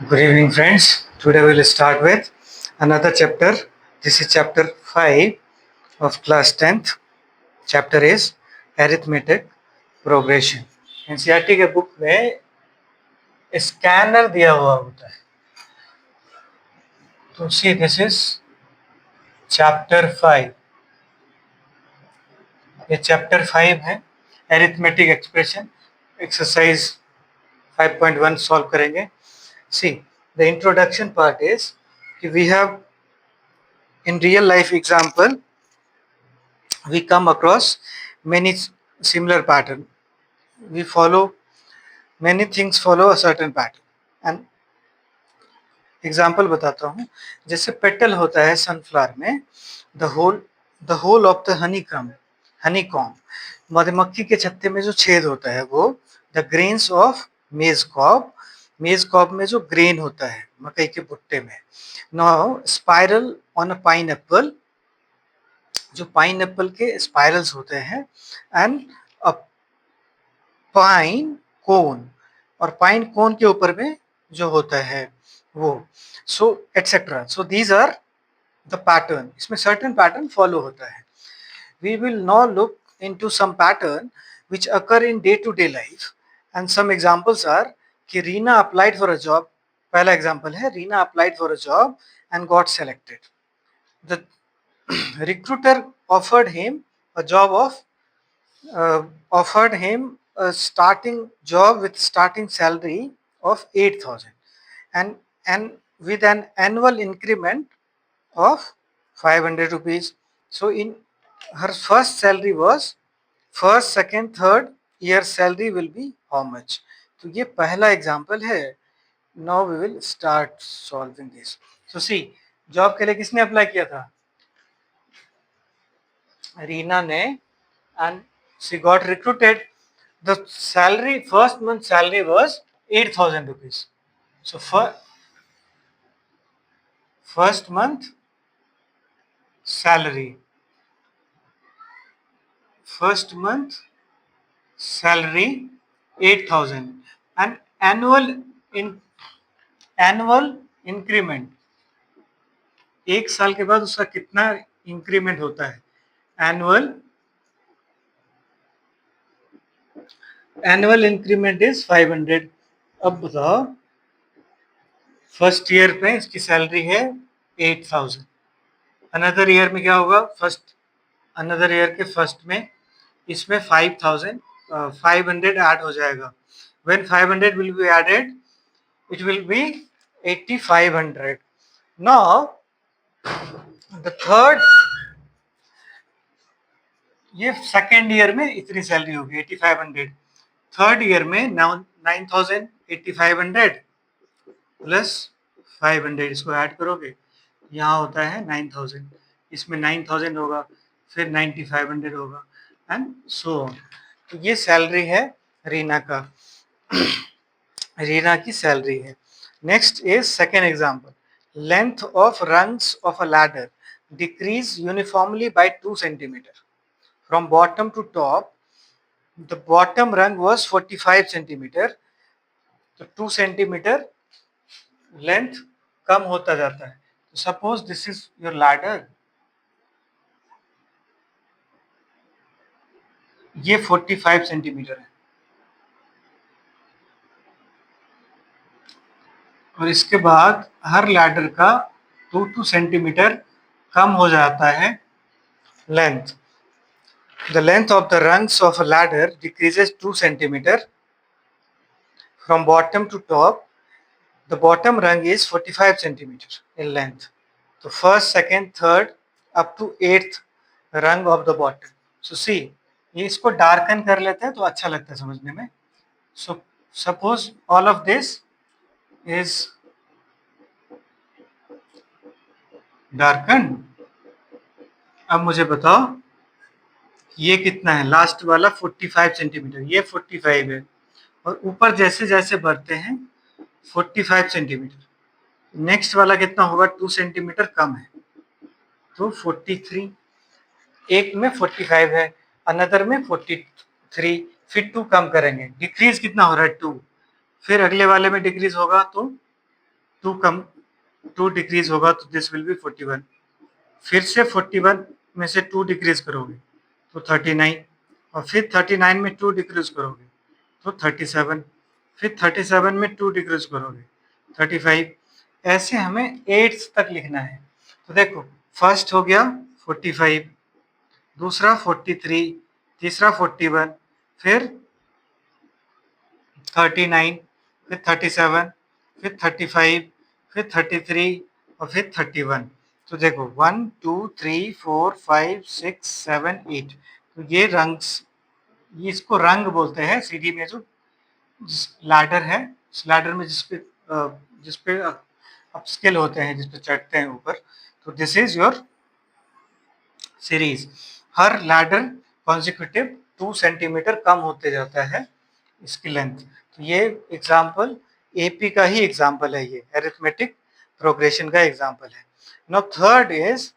Good evening, friends. Today we will start with another chapter. This is chapter 5 of class 10th. Chapter is arithmetic progression. NCERT के book में scanner दिया हुआ होता है. तो see this is chapter 5. ये chapter 5 है. Arithmetic expression exercise 5.1 solve करेंगे. See the introduction part is कि we have in real life example we come across many similar pattern. We follow many things follow a certain pattern. And example बताता हूँ. जैसे petal होता है sunflower में, the hole of the honey comb मधुमक्खी के छत्ते में जो छेद होता है वो the grains of maize cob में जो ग्रेन होता है मकई के भुट्टे में. Now spiral on a pineapple, जो पाइन एप्पल के स्पाइरल्स होते हैं. एंड अ पाइन कोन, और पाइन कोन के ऊपर में जो होता है वो. So etcetera. So these are the pattern. इसमें सर्टेन पैटर्न फॉलो होता है. We will now look into some pattern which occur in day to day life, and some examples are कि Reena applied for a job. पहला example है Reena applied for a job and got selected. The recruiter offered him a job offered him a starting job with starting salary of 8,000 and with an annual increment of 500 rupees. So in her first salary was first, second, third year salary will be how much. तो ये पहला example है. Now we will start solving this. So see, job के लिए किसने apply किया था? रीना ने. and she got recruited. The salary, first month salary was 8,000 rupees. So first month salary, first month salary 8,000 and annual increment. एक साल के बाद उसका कितना इंक्रीमेंट होता है? Annual increment is 500. अब बताओ, फर्स्ट ईयर में इसकी सैलरी है 8,000. अनदर ईयर में क्या होगा? अनदर ईयर के फर्स्ट में इसमें 500 ऐड हो जाएगा. When 500 will be added it will be 8,500. Now the third, ये सेकेंड ईयर में इतनी सैलरी होगी 8,500. थर्ड ईयर में 9,000, 8,500 प्लस 500 इसको ऐड करोगे, यहाँ होता है 9,000, इसमें 9,000 होगा, फिर 9,500 होगा एंड सो ऑन. तो ये सैलरी है रीना का. रीना की सैलरी है. Next is second example. Length of rungs of a ladder decreases uniformly by 2 centimeter from bottom to top. The bottom rung was 45 centimeter. तो 2 centimeter लेंथ कम होता जाता है. Suppose this is your ladder. ये 45 centimetre है और इसके बाद हर ladder का 2 सेंटीमीटर कम हो जाता है length. The length of the rungs of a ladder decreases 2 centimeter from bottom to top. The bottom rung is 45 centimeter in length. So first, second, third up to 8th rung of the bottom. So see, ये इसको darken कर लेते हैं तो अच्छा लगता है समझने में. So suppose all of this is darkened. अब मुझे बताओ ये कितना है? लास्ट वाला 45 सेंटीमीटर, ये 45 है और ऊपर जैसे जैसे बढ़ते हैं 45 सेंटीमीटर. नेक्स्ट वाला कितना होगा? 2 सेंटीमीटर कम है तो 43. एक में 45 है, अनदर में 43, फिर 2 कम करेंगे, डिक्रीज कितना हो रहा है? 2. फिर अगले वाले में डिक्रीज होगा तो टू डिक्रीज होगा तो दिस विल बी 41। फिर से 41 में से 2 डिक्रीज करोगे तो 39, और फिर 39 में 2 डिक्रीज करोगे तो 37, फिर 37 में 2 डिक्रीज करोगे 35। ऐसे हमें 8 तक लिखना है। तो देखो, फर्स्ट हो गया 45, दूसरा 43, तीसरा 41, फिर 39, फिर 37, फिर 35, फिर 33 और फिर 31। तो देखो 1 2 3 4 5 6 7 8। तो ये इसको रंग बोलते हैं। सीढ़ी में जो लैडर है, उस लैडर में जिसपे अपस्केल होते हैं, जिसपे चढ़ते हैं ऊपर, तो दिस इज योर सीरीज। हर लैडर कॉन्जिक्यूटिव 2 सेंटीमीटर कम होते जाता है इसकी लेंथ। तो ये एग्जाम्पल एपी का ही एग्जाम्पल है, ये अरिथमेटिक प्रोग्रेशन का एग्जाम्पल है। Now third is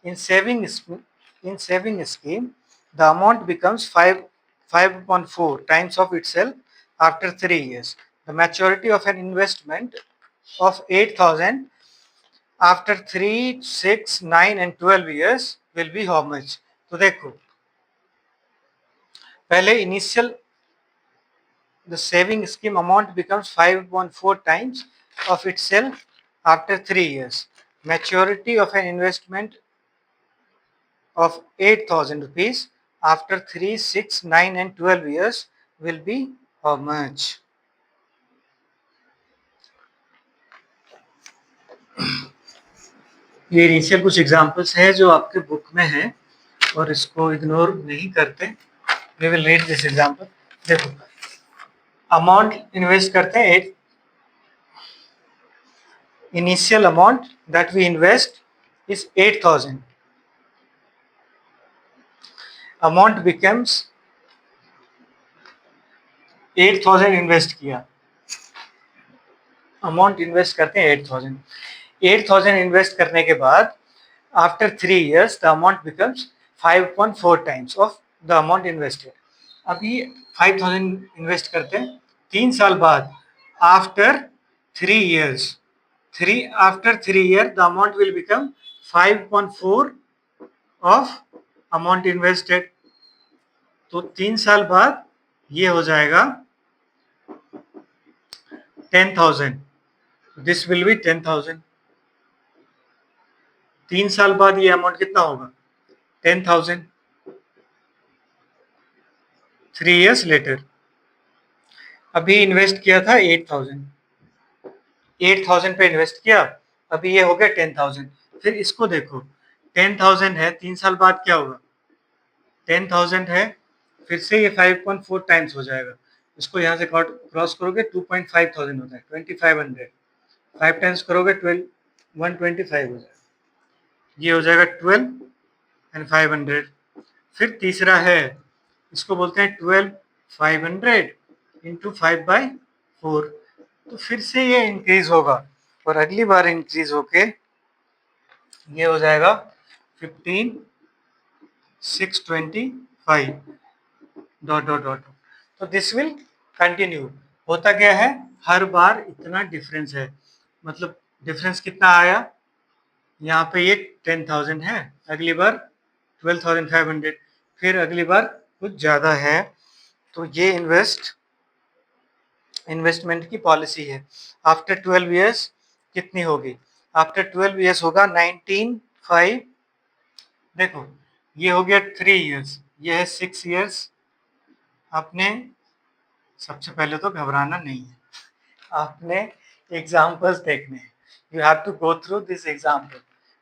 in saving scheme, the amount becomes 5.4 times of itself after 3 years. The maturity of an investment of 8,000 after 3, 6, 9 and 12 years will be how much? तो देखो, पहले initial the saving scheme amount becomes 5.4 times of itself after 3 years. Maturity of an investment of 8,000 rupees after 3, 6, 9 and 12 years will be how much? ये initial कुछ examples हैं जो आपके book में हैं और इसको इग्नोर नहीं करते। We will read this example. देखो, अमाउंट इन्वेस्ट करते हैं, initial amount that we invest is 8,000। Amount becomes 8,000 invest किया, अमाउंट इन्वेस्ट करते हैं 8,000। 8,000 इन्वेस्ट करने के बाद after 3 years the amount becomes 5.4 times of the amount invested. अभी 5,000 इन्वेस्ट करते हैं, 3 साल बाद after 3 years, after 3 years the amount will become 5.4 of amount invested। तो 3 साल बाद ये हो जाएगा 10,000। This will be 10,000। 3 साल बाद ये अमाउंट कितना होगा? 10,000। 3 years later, अभी इन्वेस्ट किया था 8,000, 8,000 पे इन्वेस्ट किया, अभी ये हो गया 10,000। फिर इसको देखो, 10,000 है, 3 साल बाद क्या होगा? 10,000 है, फिर से ये 5.4 टाइम्स हो जाएगा। इसको यहाँ से क्रॉस करोगे 2.5,000 होता है, 2,500। 5 टाइम्स करोगे 125 हो जाएगा, ये हो जाएगा 12 एंड 500। फिर तीसरा है, इसको बोलते हैं 12,500 इंटू 5/4। तो फिर से ये इंक्रीज होगा और अगली बार इंक्रीज होके ये हो जाएगा 15,625 डॉट डॉट डॉट। तो दिस विल कंटिन्यू। होता क्या है, हर बार इतना डिफरेंस है, मतलब डिफरेंस कितना आया, यहाँ पे ये 10,000 है, अगली बार 12,500, फिर अगली बार कुछ ज़्यादा है। तो ये इन्वेस्टमेंट की पॉलिसी है। आफ्टर 12 इयर्स कितनी होगी? आफ्टर 12 इयर्स होगा 19,500। देखो, ये हो गया 3 इयर्स, ये है 6 इयर्स। आपने सबसे पहले तो घबराना नहीं है, आपने एग्जाम्पल्स देखने हैं। You have to go through this example.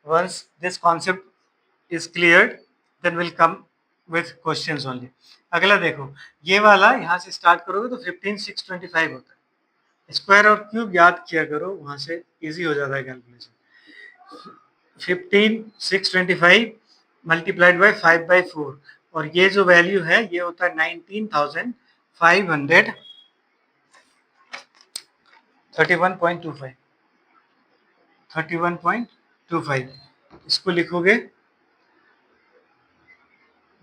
Once this concept is cleared then will come with questions only. अगला देखो, ये वाला यहाँ से स्टार्ट करोगे तो 15,625 होता है। स्क्वायर और क्यूब याद किया करो, वहां से इजी हो जाता है कैलकुलेशन। 15,625 मल्टीप्लाइड बाई 5/4, और ये जो वैल्यू है ये होता है 19,531.25। इसको लिखोगे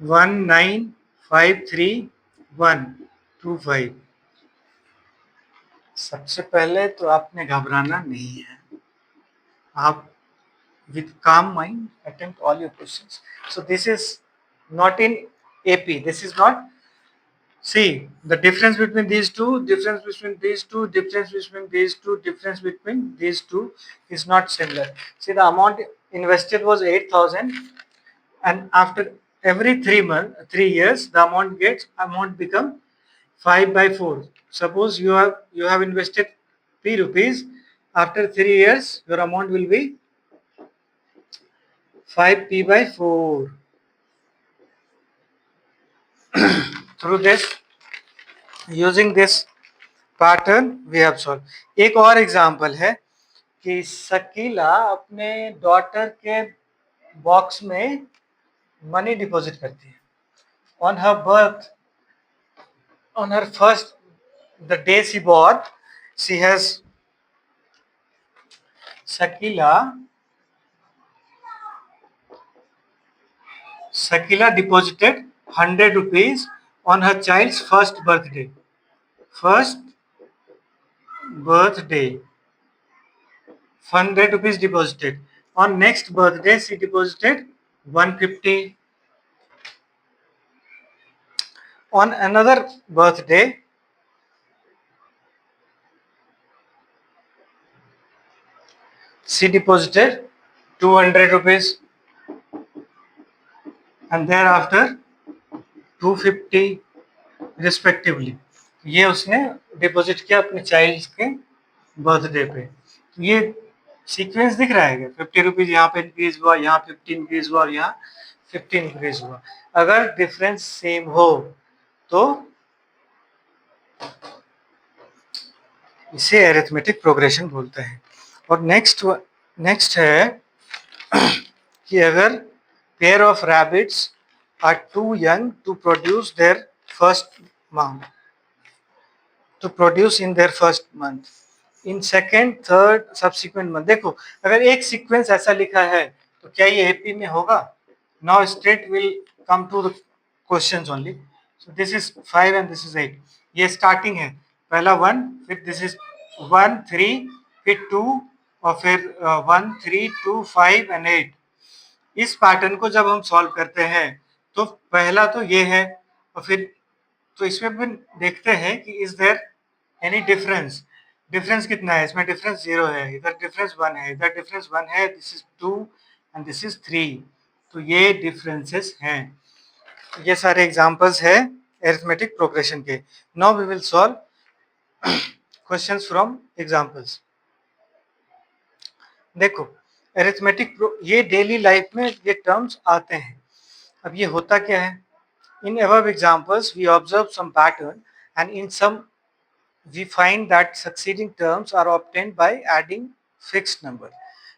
19,531.25। सबसे पहले तो आपने घबराना नहीं है, आप with calm mind attempt all your questions. So this is not in AP, this is not. See, the difference between these two, difference between these two, difference between these two, difference between these two is not similar. See, the amount invested was 8,000, and after every 3 years, the amount become 5/4. Suppose you have invested P rupees. After 3 years, your amount will be 5P/4. Through this, using this pattern we have solved. एक और example है कि शकीला अपने daughter के box में money deposit करती है. On her birth, on her first, the day she born, she has Shakila deposited 100 rupees on her child's first birthday. First birthday, 100 rupees deposited. On next birthday, she deposited 150. On another birthday, she deposited 200 rupees, and thereafter 250 respectively. ये उसने deposit किया अपने child के birthday पे. तो ये sequence दिख रहा है, 50 रुपीज यहाँ पे इंक्रीज हुआ, यहाँ 50 इंक्रीज हुआ और यहाँ 50 इंक्रीज हुआ. अगर डिफरेंस सेम हो तो इसे एरिथमेटिक प्रोग्रेशन बोलते हैं. और नेक्स्ट है कि अगर pair of rabbits are too young to produce their first month, to produce in their first month, in second, third, subsequent month. देखो, अगर एक सीक्वेंस ऐसा लिखा है तो क्या ये एपी में होगा? Now straight will come to the questions only. So this is 5 and this is 8. ये स्टार्टिंग है, पहला 1, फिर this is 1 3, फिर 2 और फिर 1 3 2 5 and 8. इस पैटर्न को जब हम सॉल्व करते हैं तो पहला तो ये है, और फिर तो इसमें भी देखते हैं कि is there any difference. Difference कितना है? इसमें डिफरेंस 0 है, इधर डिफरेंस 1 है, इधर डिफरेंस 1 है, this is 2 and this is 3. तो ये डिफरेंसेस हैं. ये सारे एग्जांपल्स है अरिथमेटिक प्रोग्रेशन के. Now we will solve questions from examples. देखो, अरिथमेटिक ये डेली लाइफ में ये टर्म्स आते हैं. अब ये होता क्या है? In above examples, we observe some pattern, and in some we find that succeeding terms are obtained by adding fixed number.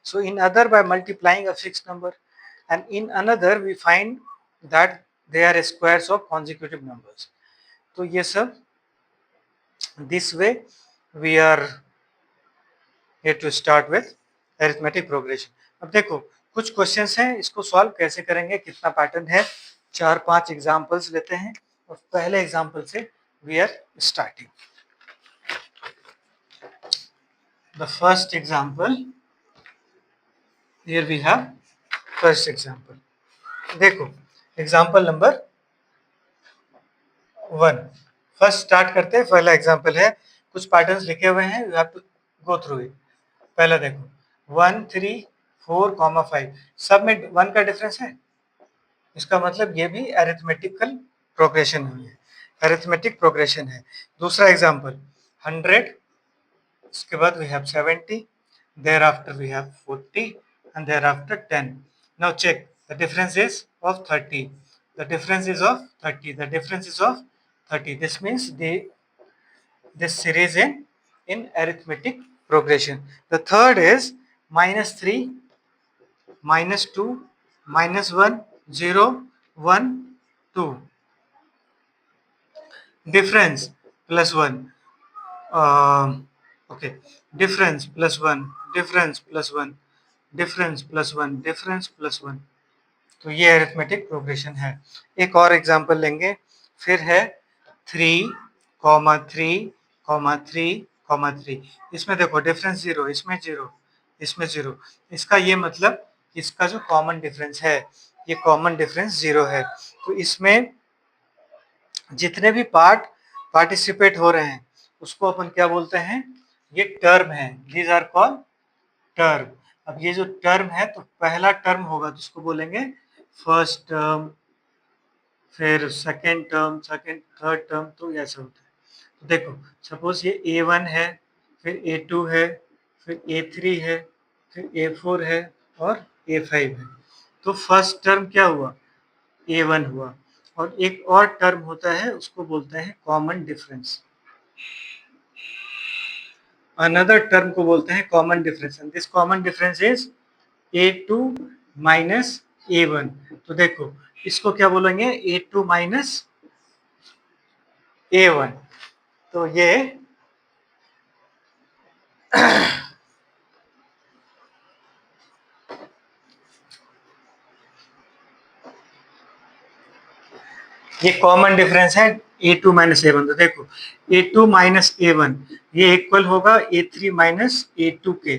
So in other by multiplying a fixed number, and in another we find that they are squares of consecutive numbers. तो ये सब this way we are here to start with arithmetic progression. अब देखो, कुछ questions हैं, इसको solve कैसे करेंगे, कितना पैटर्न है, 4-5 एग्जांपल्स लेते हैं और पहले एग्जांपल से we are starting. The first example, here we have first example. देखो, एग्जांपल नंबर 1. फर्स्ट स्टार्ट करते हैं. पहला एग्जांपल है, कुछ पैटर्न्स लिखे हुए हैं, you have to go through it. पहला देखो, 1 3 4, 5. सब में 1 का डिफरेंस है, इसका मतलब ये भी अरिथमेटिकल प्रोग्रेशन हुई है, अरिथमेटिक प्रोग्रेशन है. दूसरा एग्जांपल 100, इसके बाद we have 70, thereafter we have 40 and thereafter 10. Now check, the difference is of 30, the difference is of 30, the difference is of 30. This means this series in arithmetic progression. The third is -3, -2, -1, 0, 1, 2. Difference plus 1. Okay. Difference plus 1. Difference plus 1. Difference plus 1. Difference plus 1. तो ये arithmetic progression है. एक और example लेंगे. फिर है 3, 3, 3, comma 3। इसमें देखो डिफरेंस 0, इसमें 0, इसमें 0। इसका ये मतलब इसका जो कॉमन डिफरेंस है, ये कॉमन डिफरेंस 0 है। तो इसमें जितने भी पार्टिसिपेट हो रहे हैं उसको अपन क्या बोलते हैं, ये टर्म है। These are called term. अब ये जो टर्म है, तो पहला टर्म होगा तो उसको बोलेंगे फर्स्ट टर्म, फिर second term, second third term, तो ऐसा होता है। तो देखो सपोज ये A1 है, फिर A2 है, फिर A3 है, फिर A4 है और A5 है। तो फर्स्ट टर्म क्या हुआ, A1 हुआ। और एक और टर्म होता है उसको बोलते हैं कॉमन डिफरेंस। अनदर टर्म को बोलते हैं common difference, and this common difference is A2 minus A1। तो देखो इसको क्या बोलेंगे, A2 माइनस A1। तो ये कॉमन डिफरेंस है A2 माइनस A1। तो देखो A2 माइनस A1 ये इक्वल होगा A3 माइनस A2 के,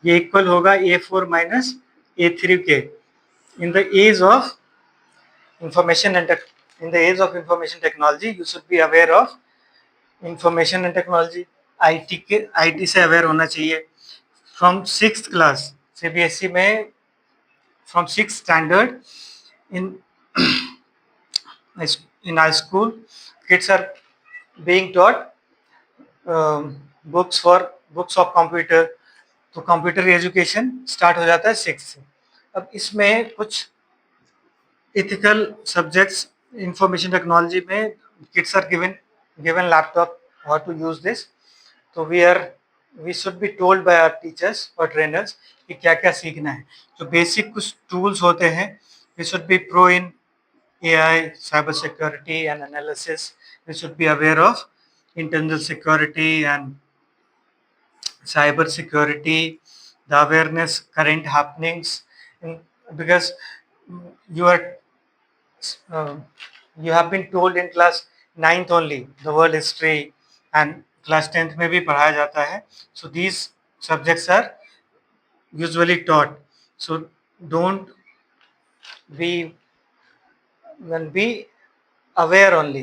ये इक्वल होगा A4 माइनस A3 के। In the age of information and in the age of information technology you should be aware of information and technology। IT से aware होना चाहिए। From 6th class CBSE में, from 6th standard in in our school kids are being taught books of computer. तो computer education start हो जाता है 6 से। अब इसमें कुछ इथिकल सब्जेक्ट्स, इंफॉर्मेशन टेक्नोलॉजी में kids are given laptop, how to use this. तो we should be told by our teachers और ट्रेनर्स कि क्या क्या सीखना है। तो बेसिक कुछ टूल्स होते हैं। We should be pro in AI, cyber security and analysis. We should be aware of internal security and cyber security, the awareness current happenings, because you are uh, you have been told in class 9th only the world history, and class 10th में भी पढ़ाया जाता है। So these subjects are usually taught, so don't be be aware only।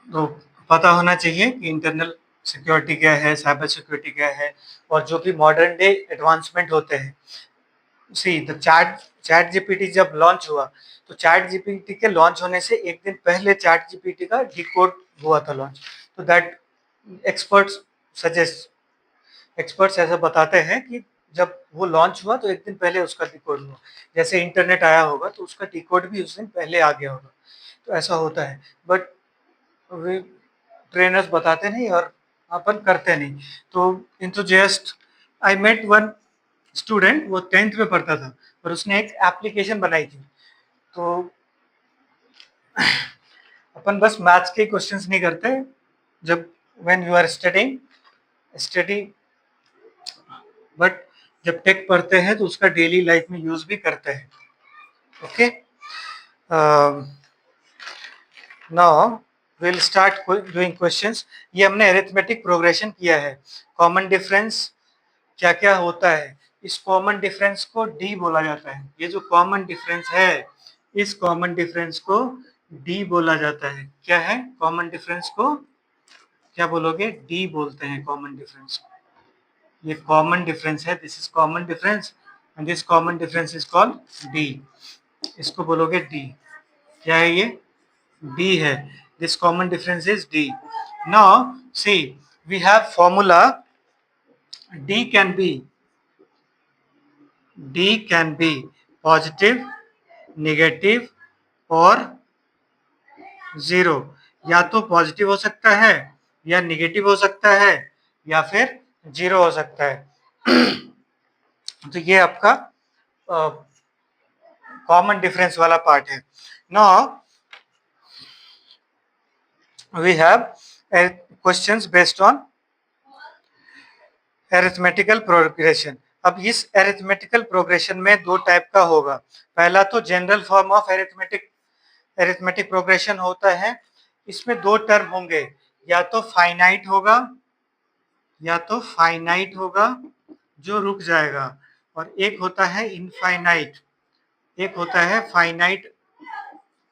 तो पता होना चाहिए कि इंटरनल सिक्योरिटी क्या है, साइबर सिक्योरिटी क्या है, और जो भी मॉडर्न डे एडवांसमेंट होते हैं। सी द चैट जीपीटी जब लॉन्च हुआ, तो चैट जीपीटी के लॉन्च होने से एक दिन पहले चैट जीपीटी का डिकोड हुआ था लॉन्च। तो दैट एक्सपर्ट्स ऐसा बताते हैं कि जब वो लॉन्च हुआ तो एक दिन पहले उसका डिकोड हुआ। जैसे इंटरनेट आया होगा तो उसका डिकोड भी उस दिन पहले आ गया होगा। तो ऐसा होता है, बट वे ट्रेनर्स बताते नहीं और अपन करते नहीं। तो enthusiast, I met one student, वो 10th में पढ़ता था और उसने एक एप्लीकेशन बनाई थी। तो अपन बस मैथ्स के क्वेश्चंस नहीं करते जब when you are study, but जब टेक पढ़ते हैं तो उसका डेली लाइफ में यूज भी करते हैं। Okay, now will start doing questions. ये हमने अरिथमेटिक प्रोग्रेशन किया है। कॉमन डिफरेंस क्या क्या होता है, इस कॉमन डिफरेंस को डी बोला जाता है। ये जो कॉमन डिफरेंस है, इस कॉमन डिफरेंस को डी बोला जाता है। क्या है कॉमन डिफरेंस को, क्या बोलोगे, डी बोलते हैं कॉमन डिफरेंस को। ये कॉमन डिफरेंस है, this is common difference and this common difference is called D. इसको बोलोगे डी। क्या है ये, डी है। This common difference is D. Now see we have formula, D can be positive, negative और जीरो। या तो पॉजिटिव हो सकता है, या नेगेटिव हो सकता है, या फिर जीरो हो सकता है। तो ये आपका कॉमन डिफरेंस वाला पार्ट है। Now we have questions based on arithmetical progression. अब इस एरिथमेटिकल प्रोग्रेशन में दो टाइप का होगा। पहला तो general form of arithmetic progression होता है। इसमें दो टर्म होंगे, या तो फाइनाइट होगा या तो फाइनाइट होगा जो रुक जाएगा, और एक होता है इनफाइनाइट, एक होता है फाइनाइट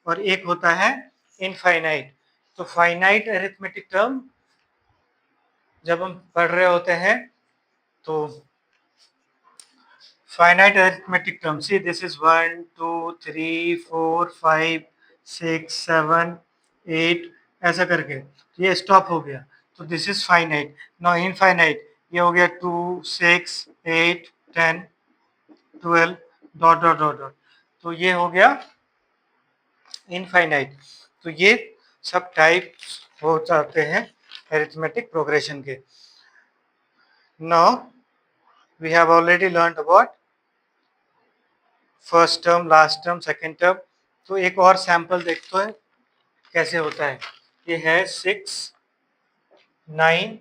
और एक होता है इनफाइनाइट। तो फाइनाइट अरिथमेटिक टर्म जब हम पढ़ रहे होते हैं तो finite arithmetic term, see this is 1 2 3 4 5 6 7 8 ऐसा करके ये स्टॉप हो गया, तो this is finite. Now infinite ये हो गया 2 6 8 10 12 डॉट डॉट डॉट डॉट, तो ये हो गया इनफाइनाइट। तो ये सब टाइप हो जाते हैं अरिथमेटिक प्रोग्रेशन के। Now we have already learn about first term, last term, second term. तो एक और सैंपल देखते हैं कैसे होता है। ये है 6 9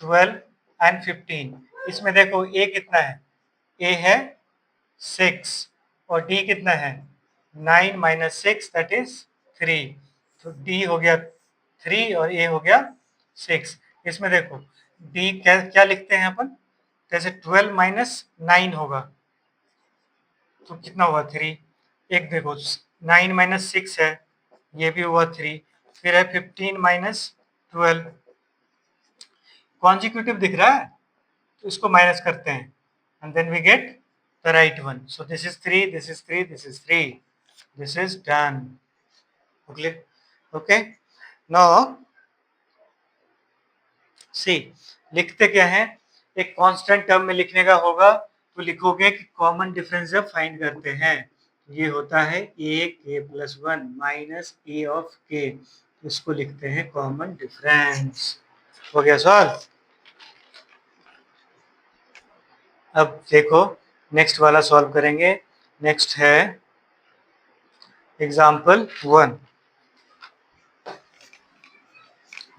12 एंड 15। इसमें देखो ए कितना है, ए है 6 और डी कितना है 9 माइनस 6 दैट इज 3। तो डी हो गया 3 और ए हो गया 6। इसमें देखो डी क्या क्या लिखते हैं अपन, जैसे 12 माइनस 9 होगा तो कितना हुआ 3। एक देखो 9 माइनस 6 है, ये भी हुआ 3। फिर है 15 माइनस 12, कॉन्जिक्यूटिव दिख रहा है तो इसको माइनस करते हैं and then we get the right one. So this is 3, this is 3, this is 3, this is done. Okay, now see लिखते क्या है, एक कांस्टेंट टर्म में लिखने का होगा तो लिखोगे कि कॉमन डिफरेंस जब फाइंड करते हैं, ये होता है ए के प्लस 1 माइनस ए ऑफ के, इसको लिखते हैं कॉमन डिफरेंस। हो गया सॉल्व। अब देखो नेक्स्ट वाला सॉल्व करेंगे। नेक्स्ट है example 1।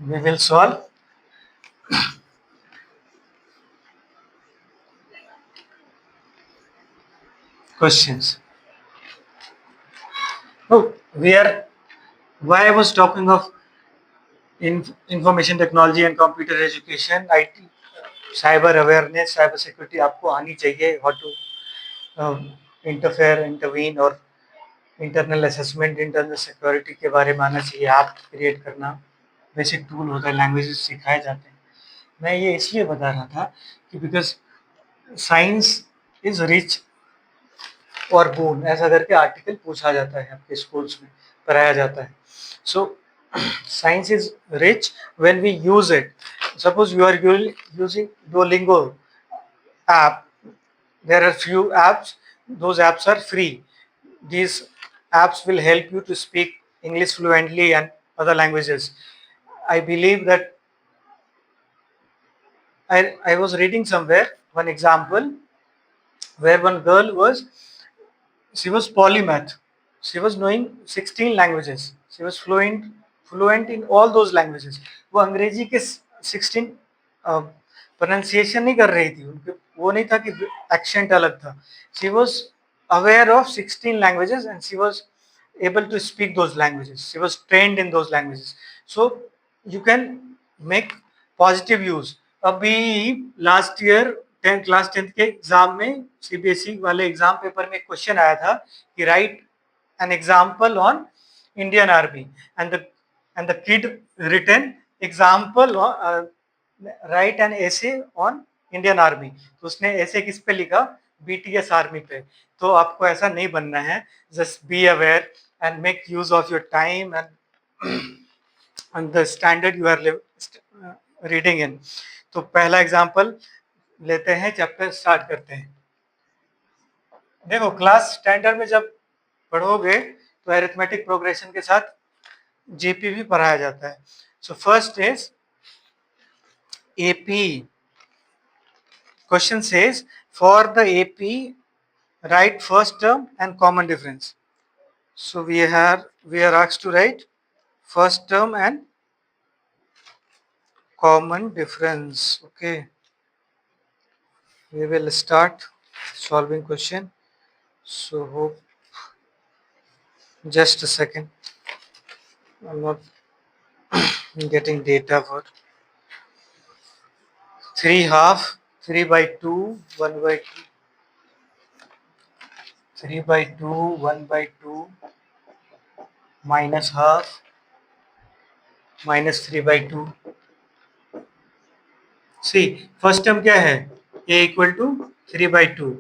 We will solve questions. Oh, we are, why I was talking of information technology and computer education, IT, cyber awareness, cyber security आपको आनी चाहिए, how to interfere, intervene और internal assessment, internal security के बारे में आना चाहिए। आप क्रिएट करना बेसिक टूल होता है, लैंग्वेजेस सिखाए जाते हैं। मैं ये इसलिए बता रहा था कि बिकॉज साइंस इज रिच और बून ऐसा करके आर्टिकल पूछा जाता है, आपके स्कूल्स में पढ़ाया जाता है। So science is rich when we use it. Suppose you are using Duolingo app, there are few apps, those apps are free. These apps will help you to speak English fluently and other languages. I believe that I was reading somewhere one example where one girl was, she was polymath, she was knowing 16 languages, she was fluent in all those languages। वो अंग्रेजी के 16 pronunciation नहीं कर रही थी, उनके वो नहीं था कि एक्सेंट अलग था। She was aware of 16 languages and she was able to speak those languages, she was trained in those languages। So you can make positive use। अभी लास्ट ईयर क्लास 10th के एग्जाम में CBSE वाले exam paper में question आया था कि write an example on Indian army and the kid written example write an essay on Indian army. तो उसने ऐसे किस पे लिखा, बीटीएस आर्मी पे। तो आपको ऐसा नहीं बनना है, just be aware and make use of your time and the standard you are reading in. तो पहला एग्जाम्पल लेते हैं, चैप्टर स्टार्ट करते हैं। देखो क्लास स्टैंडर्ड में जब पढ़ोगे तो अरिथमेटिक प्रोग्रेशन के साथ जीपी भी पढ़ाया जाता है। So first is AP. Question says for the AP write first term and common difference. So we are asked to write first term and common difference. Okay, we will start solving question. So hope, just a second, I'm not getting data for 3 half, 3 by 2, 1 by 2, 3 by 2, 1 by 2, minus half, minus 3 by 2. See first term क्या है, a equal to 3 by 2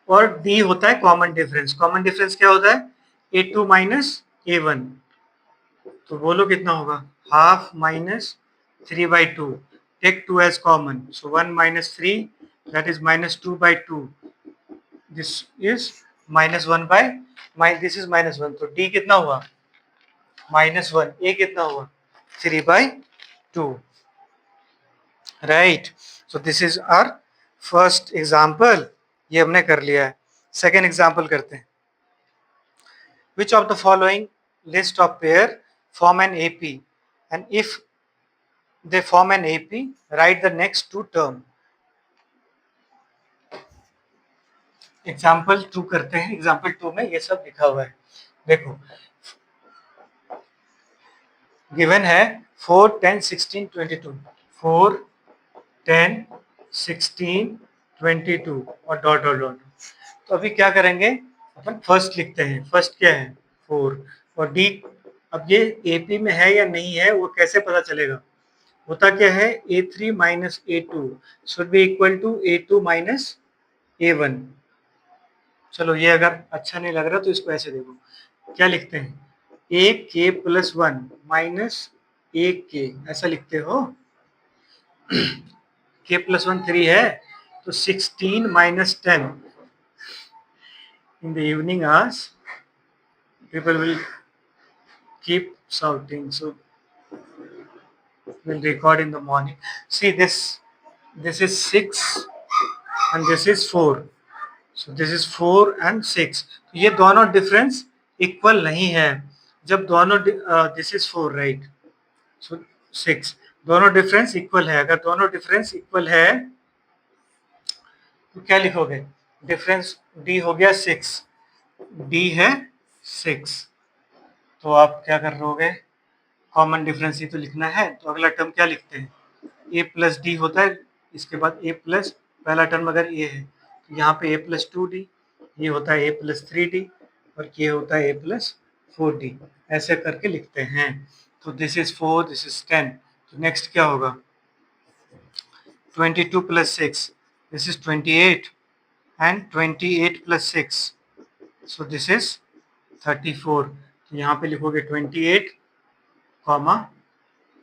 और d होता है common difference. Common difference क्या होता है, a2 minus a1. तो बोलो कितना होगा, half minus 3 by 2. Take 2 as common, so 1 minus 3 is minus माइनस 2 by 2. This is minus 1 by this is minus 1. तो d कितना हुआ -1, a कितना हुआ 3 by 2. Right. So this is our first example, ये हमने कर लिया है. सेकेंड एग्जाम्पल करते हैं. Which of the following list of pair form an AP and if they form an AP, write the next two term. Example 2 करते हैं. Example 2 में ये सब लिखा हुआ है. देखो गिवन है 4, 10, 16, 22. 4, 10, 16, 22 और डॉट डॉट डॉट. तो अभी क्या करेंगे, अपन फर्स्ट लिखते हैं. फर्स्ट क्या है 4 और डी. अब ये AP में है या नहीं है वो कैसे पता चलेगा, होता क्या है A3 minus A2 should be equal to A2 minus A1. चलो ये अगर अच्छा नहीं लग रहा तो इसको ऐसे देखो, क्या लिखते हैं AK प्लस 1 माइनस AK, ऐसा लिखते हो. K प्लस 1 3 है तो 16 minus 10. In the evening hours people will keep shouting, so we'll record in the morning. See this is 6 and this is 4. So this is 4 and 6. तो ये दोनों difference equal नहीं है. जब दोनों दिस इज 4 राइट, सो 6, दोनों डिफरेंस इक्वल है. अगर दोनों डिफरेंस इक्वल है तो क्या लिखोगे, डिफरेंस d हो गया 6, d है 6. तो आप क्या कर लोगे, कॉमन डिफरेंस ही तो लिखना है. तो अगला टर्म क्या लिखते हैं, a प्लस डी होता है. इसके बाद a प्लस, पहला टर्म अगर a है तो यहाँ पे a प्लस 2d, ये होता है a प्लस 3d और ये होता है a प्लस 4d. ऐसे करके लिखते हैं. तो दिस इज 4, दिस इज 10. तो नेक्स्ट क्या होगा, 22 plus 6, this is 28 and 28 plus 6, so this is 34. तो यहाँ पे लिखोगे 28,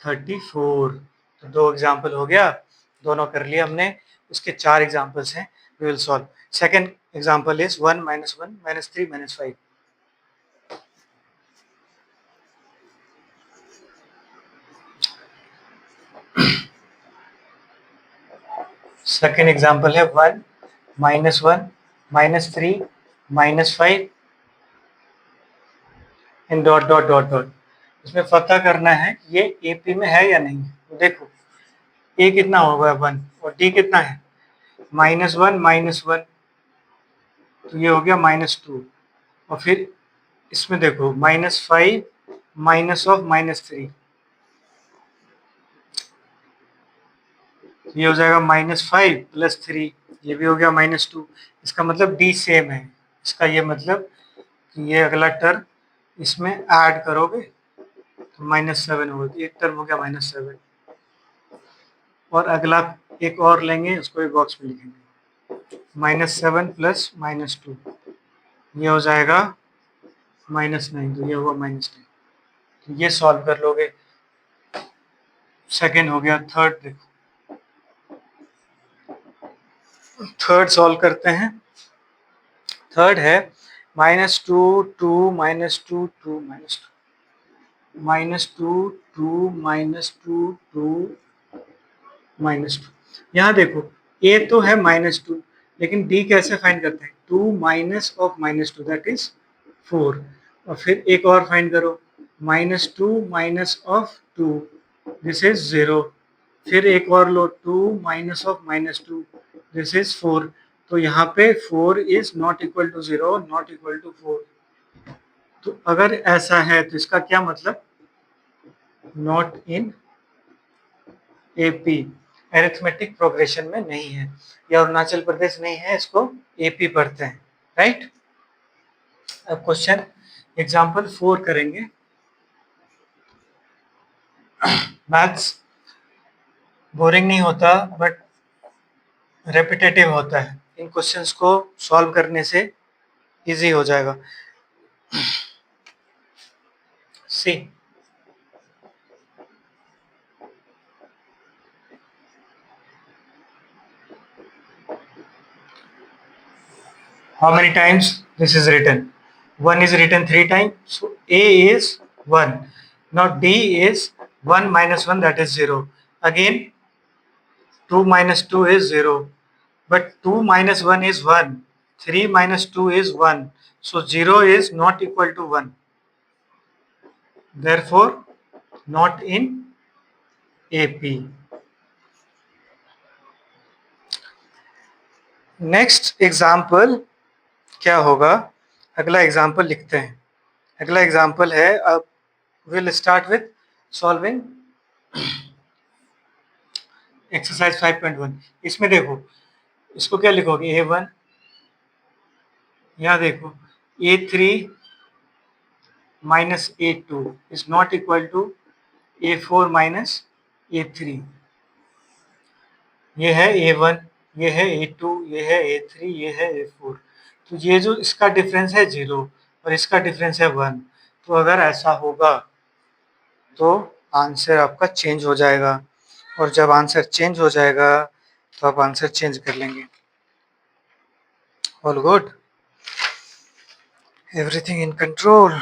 34. तो 2 एग्जाम्पल हो गया, दोनों कर लिया हमने. उसके 4 एग्जाम्पल्स हैं, we will solve. Second example is 1 minus 1 minus 3 minus 5. Second example है 1 minus 1 minus 3 minus 5 in dot dot dot dot. इसमें पता करना है कि ये AP में है या नहीं. तो देखो A कितना होगा 1 और D कितना है -1 -1, तो ये हो गया -2. और फिर इसमें देखो -5 माइनस ऑफ -3, ये हो जाएगा -5 प्लस 3, ये भी हो गया -2. इसका मतलब D सेम है. इसका ये मतलब कि ये अगला टर्म इसमें ऐड करोगे तो -7 होगा. एक टर्म हो गया -7 और अगला एक और लेंगे, उसको भी बॉक्स में लिखेंगे -7 प्लस -2, ये हो जाएगा -9. तो ये हुआ -9. तो ये सॉल्व कर लोगे. सेकेंड हो गया. थर्ड देखो, थर्ड सॉल्व करते हैं. थर्ड है -2 2 -2 2 -2 2 -2 2 -2. यहाँ देखो A तो है -2, लेकिन D कैसे फाइंड करते हैं, 2 माइनस ऑफ -2 दैट इज 4. और फिर एक और फाइंड करो, -2 माइनस ऑफ 2 दिस इज 0. फिर एक और लो, 2 माइनस ऑफ -2 दिस इज 4. तो यहाँ पे 4 is not equal to 0, not equal to 4. तो अगर ऐसा है तो इसका क्या मतलब, not in AP arithmetic progression में नहीं है, या अरुणाचल प्रदेश नहीं है, इसको AP पढ़ते हैं, राइट। अब क्वेश्चन एग्जाम्पल 4 करेंगे। मैथ्स बोरिंग नहीं होता बट रेपिटेटिव होता है, इन क्वेश्चंस को सॉल्व करने से इजी हो जाएगा। सी how many times this is written? 1 is written 3 times, so A is 1. Now D is 1 minus 1, that is 0. Again 2 minus 2 is 0, but 2 minus 1 is 1. 3 minus 2 is 1. So 0 is not equal to 1. Therefore not in AP. Next example क्या होगा? अगला example लिखते हैं। अगला example है, अब will start with solving exercise 5.1। इसमें देखो, इसको क्या लिखोगे? A1, यहाँ देखो A3 minus A2 is not equal to A4 minus A3। ये है A1, ये है A2, ये है A3, ये है A4। तो ये जो इसका डिफरेंस है 0 और इसका डिफरेंस है 1। तो अगर ऐसा होगा तो आंसर आपका चेंज हो जाएगा, और जब आंसर चेंज हो जाएगा तो आप आंसर चेंज कर लेंगे। All good, everything in control.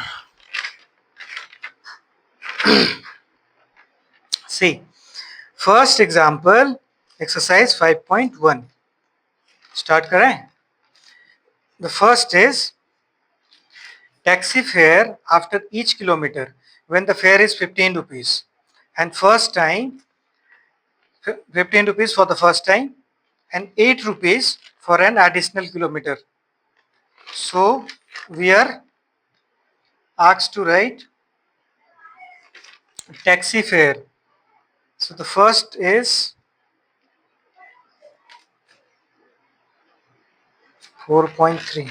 See first example exercise 5.1 start करें। The first is taxi fare after each kilometer when the fare is 15 rupees, and first time 15 rupees for the first time and 8 rupees for an additional kilometer. So we are asked to write taxi fare. So the first is 4.3.